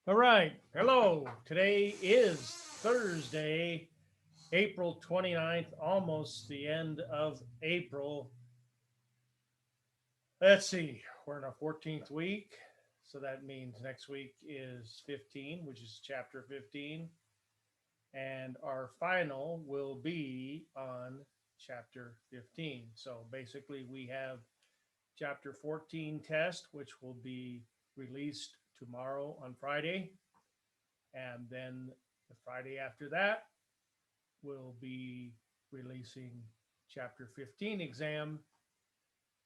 All right. Hello. Today is Thursday, April 29th, almost the end of April. Let's see. We're in our 14th week. So that means next week is 15, which is chapter 15. And our final will be on chapter 15. So basically, we have chapter 14 test, which will be released tomorrow on Friday. And then the Friday after that, we'll be releasing chapter 15 exam.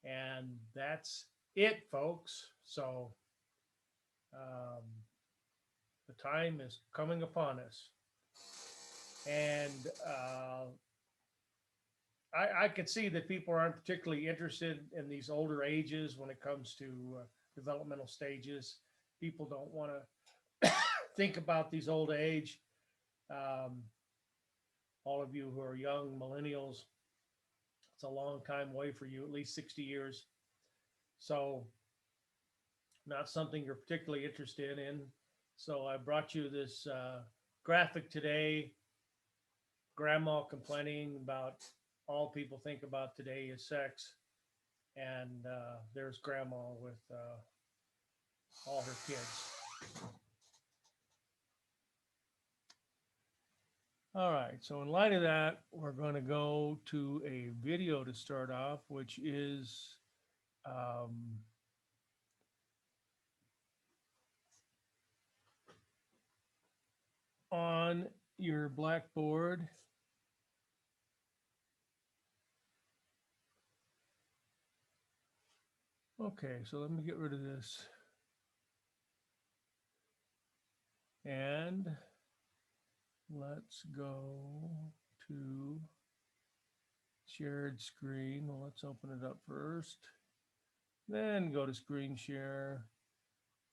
And that's it, folks. So um, the time is coming upon us. And I could see that people aren't particularly interested in these older ages when it comes to developmental stages. People don't want to think about these old age. Um, all of you who are young millennials, it's a long time away for you, at least 60 years. So, not something you're particularly interested in. So, I brought you this graphic today. Grandma complaining about all people think about today is sex. And there's grandma with all her kids. All right. So, in light of that, we're going to go to a video to start off, which is um, on your blackboard. Okay, so let me get rid of this. And let's go to shared screen. Well, let's open it up first. Then go to screen share.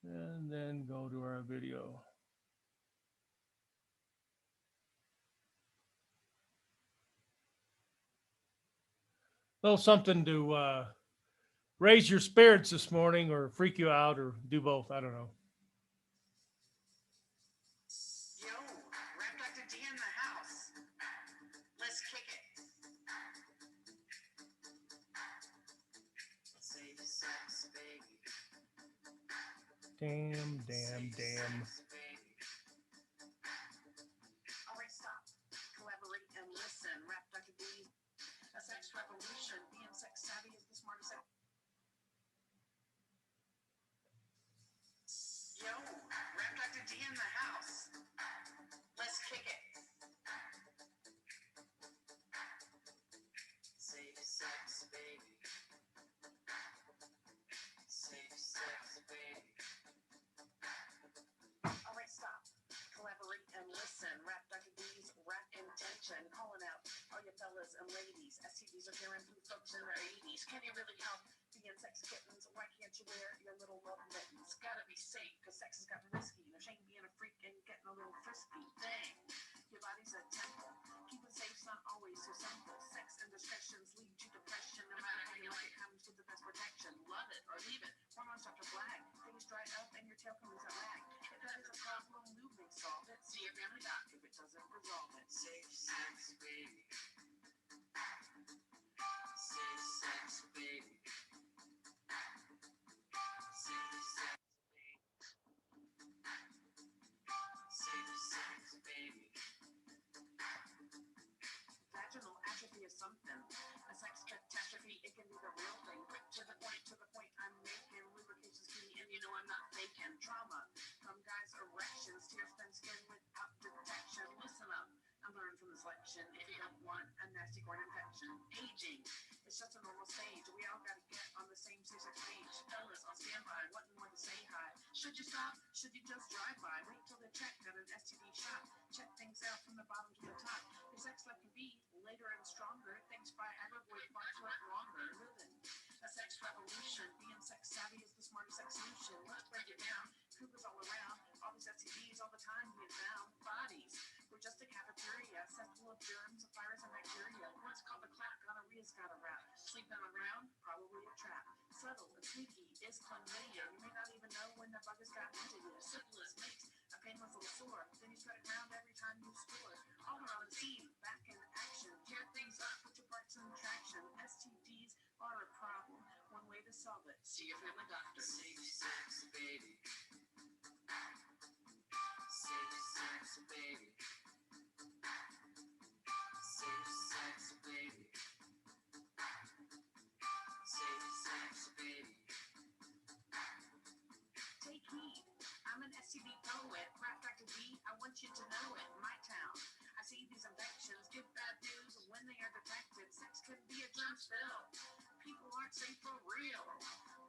And then go to our video. A little something to raise your spirits this morning or freak you out or do both. I don't know. Yo, Rap Dr. D in the house. Let's kick it. Safe sex, baby. Damn. Sex, baby. All right, stop. Collaborate and listen. Rap Dr. D, a sex revolution. Being sex savvy is the smartest. Yo, Rap Dr. D in the house. Let's kick it. Safe sex, baby. Safe sex, baby. All right, stop. Collaborate and listen. Rap Dr. D's rap intention. Calling out all your fellas and ladies. STDs are tearing through folks in their 80s. Can you really help being sex kittens? Why can't you wear your little love mittens? Gotta be safe, cause sex has gotten risky. No shame being a freak and getting a little frisky. Dang, your body's a temple. Keeping safe's not always so simple. Sex indiscretions lead to depression. No matter how you like it, comes with the best protection. Love it or leave it. Hormones start to flag. Things dry up and your tail can lose a rag. If that is a problem, lube may solve it. See your family doc if it doesn't resolve it. Safe sex, baby. Safe sex, baby. Safe sex, baby. Safe sex, baby. Vaginal atrophy is something. A sex catastrophe, it can be the real thing. Quick to the point I'm making. Lubrication's key, and you know I'm not faking. Trauma from guys' erections, tear thin skin without detection. Listen up and learn from this lection. If you don't want a nasty groin infection, aging, it's just a normal stage. We all gotta get on the same safe sex page. Fellas on standby, wanting more to say hi. Should you stop? Should you just drive by? Wait till they check at an STD shop. Check things out from the bottom to the top. Your sex life can be later and stronger. Thanks by Agrivoid Farts Work Longer. Living a sex revolution. Being sex savvy is the smartest sex solution. Let's break it down. Cougars all around. All these STDs all the time being found. Bodies. We're just a cafeteria. Cesspool of germs, virus, and bacteria. What's called a clap, gonorrhea's got a rap. Sleeping around, probably a trap. Subtle and sneaky is chlamydia. You may not even know when the bug has got into you. Syphilis makes solve it. See your family doctor. Safe sex, baby. Safe sex, baby. Safe sex, baby. Safe sex, baby. Take heed. I'm an STD poet. Rap Dr. D, I want you to know it. My town. I see these infections give bad news when they are detected. Sex could be a germ spill. People aren't safe for real.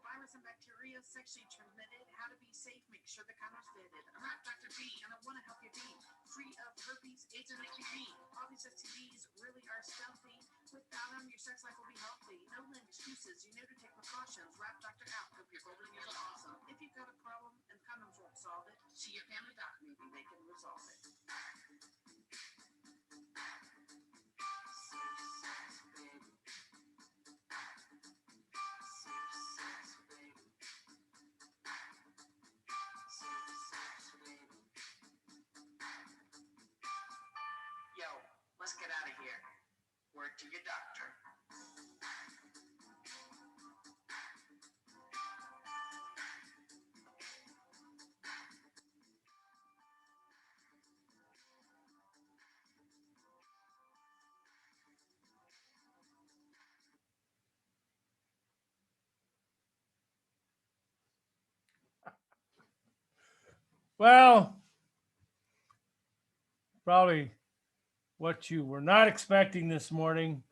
Virus and bacteria sexually transmitted. How to be safe, make sure the condom's fitted. I'm Rap Dr. D, and I want to help you be free of herpes, AIDS, and HPV. All these STDs really are stealthy. Without them, your sex life will be healthy. No lame excuses, you know to take precautions. Rap Doctor out, hope your golden years are awesome. If you've got a problem and condoms won't solve it, see your family doc, maybe they can resolve it. Safe sex, baby. Safe sex, baby. Safe sex, baby. Yo, let's get out of here. Word to your doctor. Well, probably what you were not expecting this morning,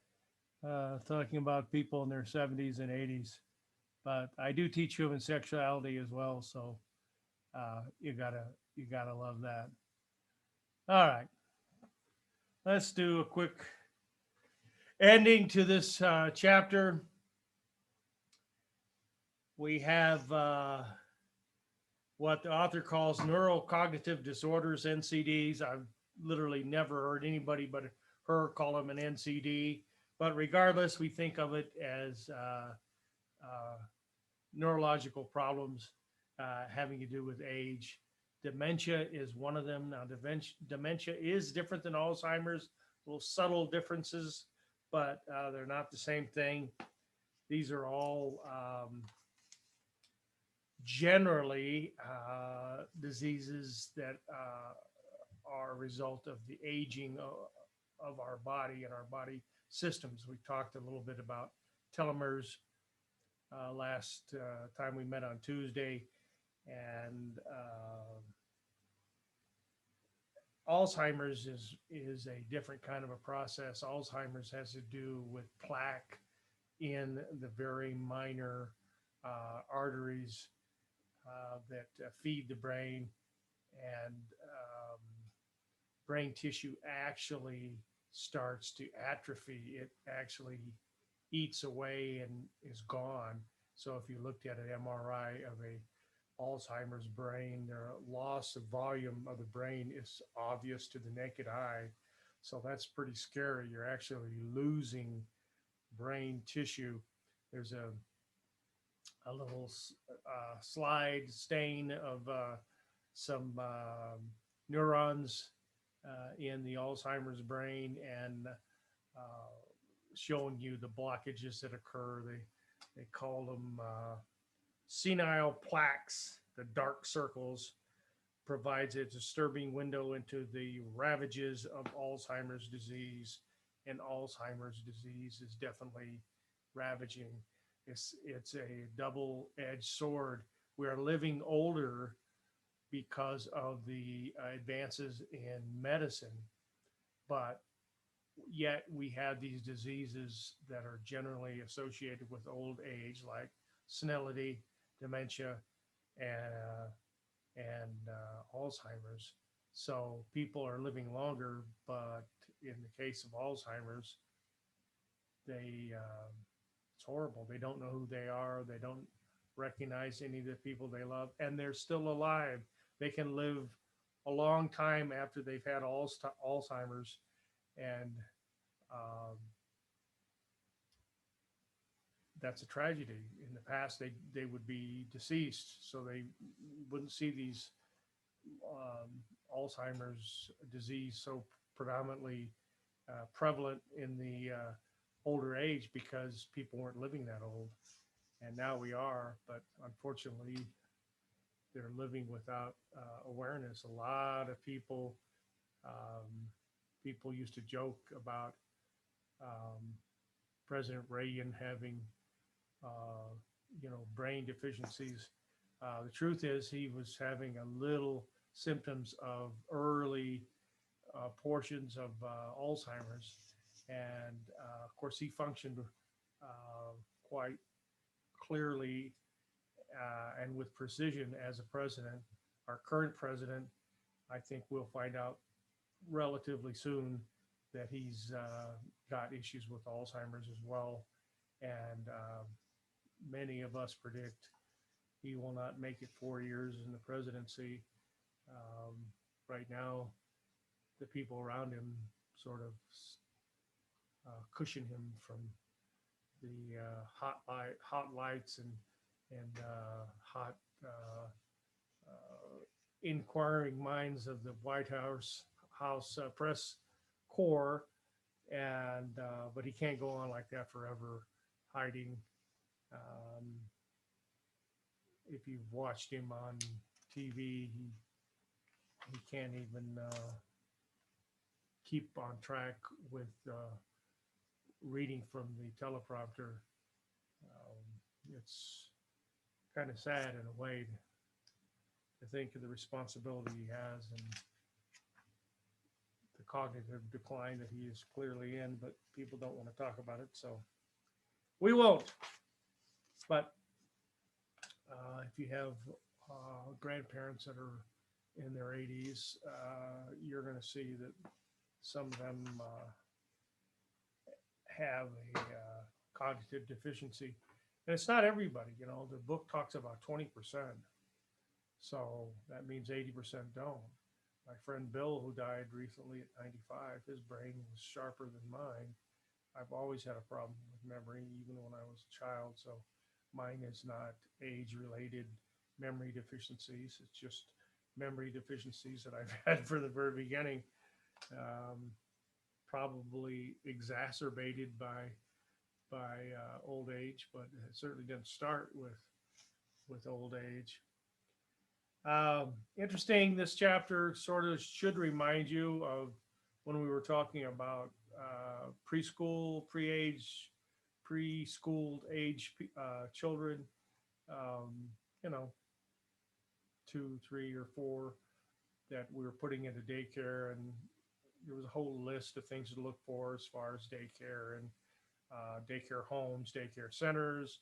talking about people in their 70s and 80s. But I do teach human sexuality as well, so you gotta love that. All right, let's do a quick ending to this chapter. We have what the author calls neurocognitive disorders, NCDs. I've literally never heard anybody but her call them an NCD. But regardless, we think of it as neurological problems having to do with age. Dementia is one of them. Now, dementia is different than Alzheimer's, little subtle differences, but they're not the same thing. These are all generally diseases that are a result of the aging of our body and our body systems. We talked a little bit about telomeres last time we met on Tuesday, and Alzheimer's is a different kind of a process. Alzheimer's has to do with plaque in the very minor arteries that feed the brain, and brain tissue actually starts to atrophy. It actually eats away and is gone. So if you looked at an MRI of a Alzheimer's brain, their loss of volume of the brain is obvious to the naked eye. So that's pretty scary. You're actually losing brain tissue. There's a little slide stain of some neurons in the Alzheimer's brain, and showing you the blockages that occur. They call them senile plaques. The dark circles provides a disturbing window into the ravages of Alzheimer's disease, and Alzheimer's disease is definitely ravaging. It's a double-edged sword. We are living older because of the advances in medicine, but yet we have these diseases that are generally associated with old age, like senility, dementia, and Alzheimer's. So people are living longer, but in the case of Alzheimer's, it's horrible. They don't know who they are. They don't recognize any of the people they love, and they're still alive. They can live a long time after they've had Alzheimer's, and that's a tragedy. In the past, they would be deceased, so they wouldn't see these Alzheimer's disease so predominantly prevalent in the older age, because people weren't living that old. and now we are. But unfortunately, they're living without awareness. A lot of people, people used to joke about um, President Reagan having, uh, brain deficiencies. The truth is, he was having a little symptoms of early portions of Alzheimer's, and of course, he functioned quite clearly and with precision as a president. Our current president, I think we'll find out relatively soon that he's got issues with Alzheimer's as well. And many of us predict he will not make it 4 years in the presidency. Um, right now, the people around him sort of cushion him from the hot lights and hot inquiring minds of the White House press corps, and but he can't go on like that forever, hiding. Um, if you've watched him on TV, he can't even keep on track with reading from the teleprompter. It's kind of sad in a way to think of the responsibility he has and the cognitive decline that he is clearly in, but people don't want to talk about it, so we won't. But if you have grandparents that are in their 80s, you're going to see that some of them have a cognitive deficiency. And it's not everybody, the book talks about 20%. So that means 80% don't. My friend Bill, who died recently at 95, his brain was sharper than mine. I've always had a problem with memory, even when I was a child. So mine is not age-related memory deficiencies. It's just memory deficiencies that I've had from the very beginning, probably exacerbated by old age, but it certainly didn't start with old age. Interesting. This chapter sort of should remind you of when we were talking about preschooled age children, you know, 2, 3, or 4 that we were putting into daycare, and there was a whole list of things to look for as far as daycare and daycare homes, daycare centers.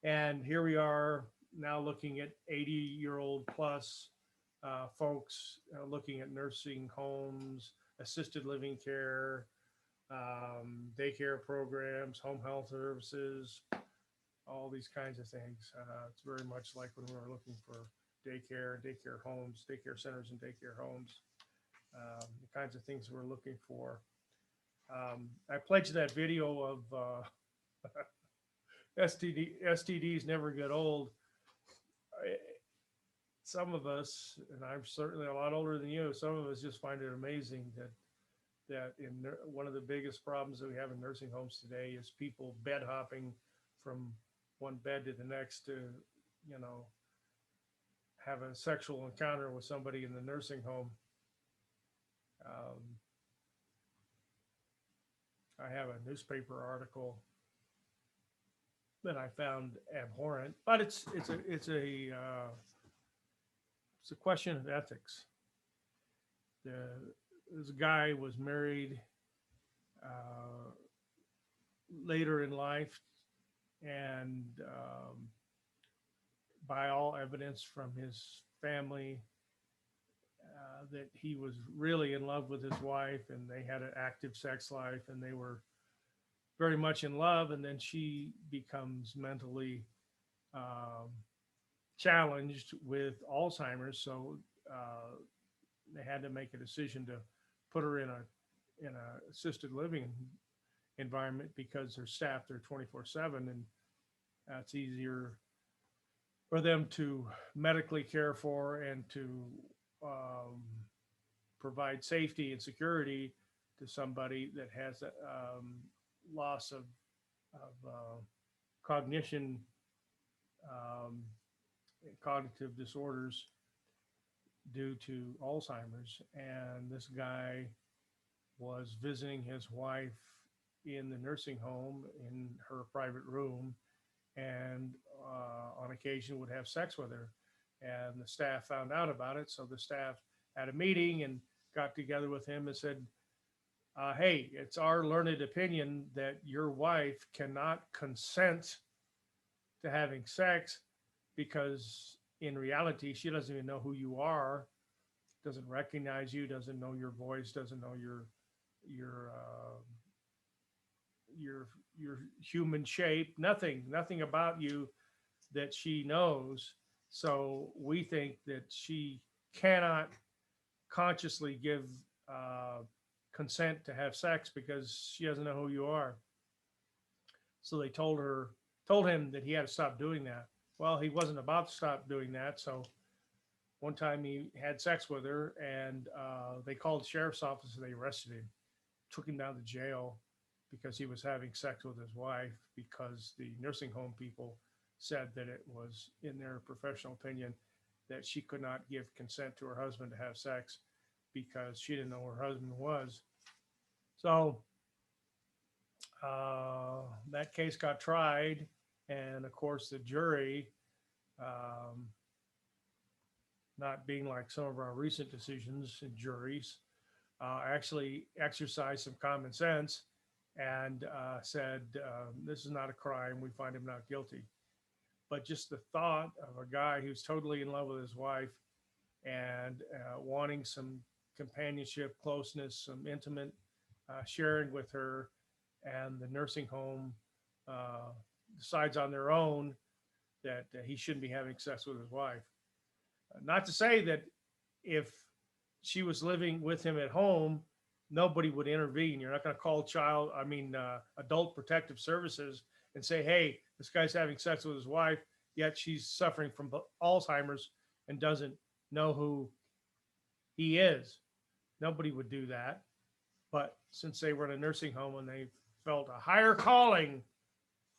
And here we are now looking at 80-year-old plus folks, looking at nursing homes, assisted living care, daycare programs, home health services, all these kinds of things. It's very much like when we were looking for daycare homes, daycare centers and daycare homes, the kinds of things we're looking for. I played you that video of STDs never get old. Some of us, and I'm certainly a lot older than you, some of us just find it amazing that in one of the biggest problems that we have in nursing homes today is people bed hopping from one bed to the next to, have a sexual encounter with somebody in the nursing home. I have a newspaper article that I found abhorrent, but it's a question of ethics. This guy was married later in life, and by all evidence from his family, that he was really in love with his wife, and they had an active sex life, and they were very much in love. And then she becomes mentally challenged with Alzheimer's, so they had to make a decision to put her in a assisted living environment because they're staffed there 24/7, and it's easier for them to medically care for and to provide safety and security to somebody that has loss of cognition, um, cognitive disorders due to Alzheimer's. And this guy was visiting his wife in the nursing home in her private room, and on occasion would have sex with her. And the staff found out about it. So the staff had a meeting and got together with him and said, hey, it's our learned opinion that your wife cannot consent to having sex because in reality, she doesn't even know who you are, doesn't recognize you, doesn't know your voice, doesn't know your your your human shape, nothing about you that she knows. So we think that she cannot consciously give uh, consent to have sex because she doesn't know who you are. So they told him that he had to stop doing that. Well, he wasn't about to stop doing that. So one time he had sex with her, and they called the sheriff's office and they arrested him, took him down to jail because he was having sex with his wife, because the nursing home people said that it was, in their professional opinion, that she could not give consent to her husband to have sex because she didn't know who her husband was. So that case got tried, and of course the jury, um, not being like some of our recent decisions in juries, actually exercised some common sense and said, this is not a crime. We find him not guilty. But just the thought of a guy who's totally in love with his wife and wanting some companionship, closeness, some intimate sharing with her, and the nursing home uh, decides on their own that he shouldn't be having sex with his wife. Not to say that if she was living with him at home, nobody would intervene. You're not going to call adult protective services and say, hey, this guy's having sex with his wife, yet she's suffering from Alzheimer's and doesn't know who he is. Nobody would do that. But since they were in a nursing home and they felt a higher calling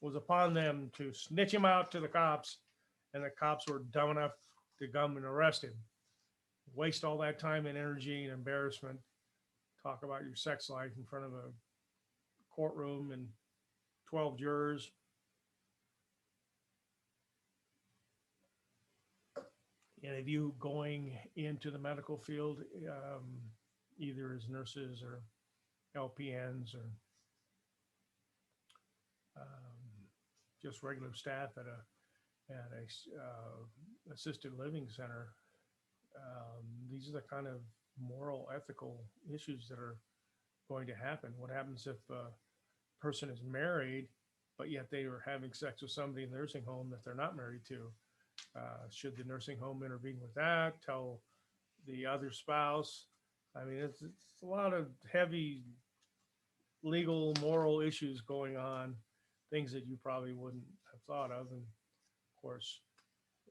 was upon them to snitch him out to the cops, and the cops were dumb enough to come and arrest him, waste all that time and energy and embarrassment, talk about your sex life in front of a courtroom and 12 jurors. Any of you going into the medical field, either as nurses or LPNs or just regular staff at a assisted living center, these are the kind of moral, ethical issues that are going to happen. What happens if a person is married, but yet they are having sex with somebody in the nursing home that they're not married to? Should the nursing home intervene with that? Tell the other spouse? I mean, it's a lot of heavy legal, moral issues going on, things that you probably wouldn't have thought of. And of course,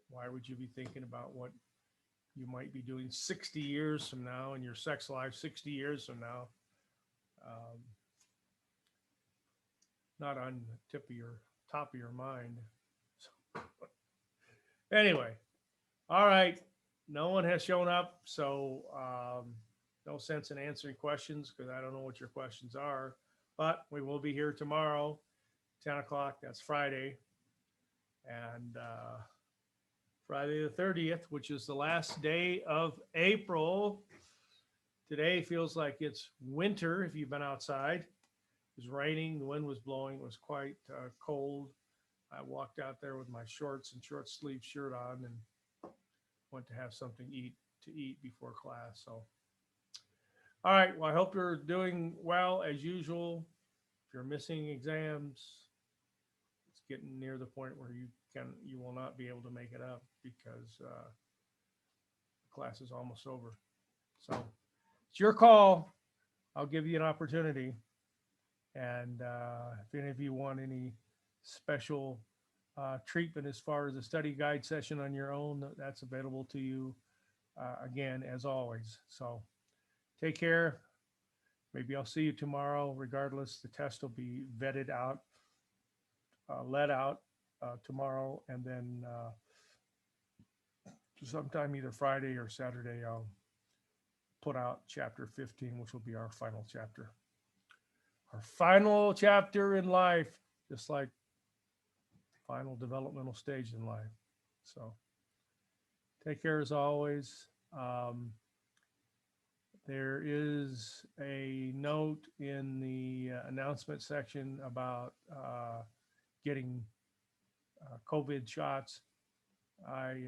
why would you be thinking about what you might be doing 60 years from now in your sex life, 60 years from now? Um, Not on the top of your mind. So, anyway, all right. No one has shown up, so no sense in answering questions because I don't know what your questions are. But we will be here tomorrow, 10 o'clock. That's Friday. And Friday the 30th, which is the last day of April. Today feels like it's winter if you've been outside. It was raining, the wind was blowing, it was quite cold. I walked out there with my shorts and short sleeve shirt on and went to have something to eat before class. So, all right. Well, I hope you're doing well as usual. If you're missing exams, it's getting near the point where you will not be able to make it up because the class is almost over. So it's your call. I'll give you an opportunity. And if any of you want any special treatment as far as a study guide session on your own, that's available to you again, as always. So take care. Maybe I'll see you tomorrow. Regardless, the test will be vetted out let out tomorrow, and then sometime either Friday or Saturday, I'll put out chapter 15, which will be our final chapter. Our final chapter in life, just like final developmental stage in life. So take care as always. There is a note in the announcement section about getting COVID shots. I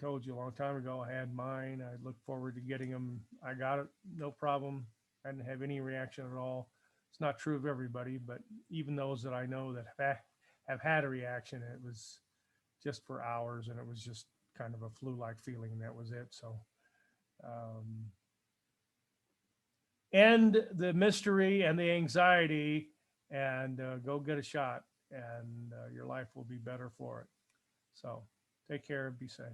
told you a long time ago I had mine. I look forward to getting them. I got it, no problem. I didn't have any reaction at all. It's not true of everybody, but even those that I know that have had a reaction, it was just for hours, and it was just kind of a flu-like feeling. That was it. So end the mystery and the anxiety, and go get a shot, and your life will be better for it. So take care and be safe.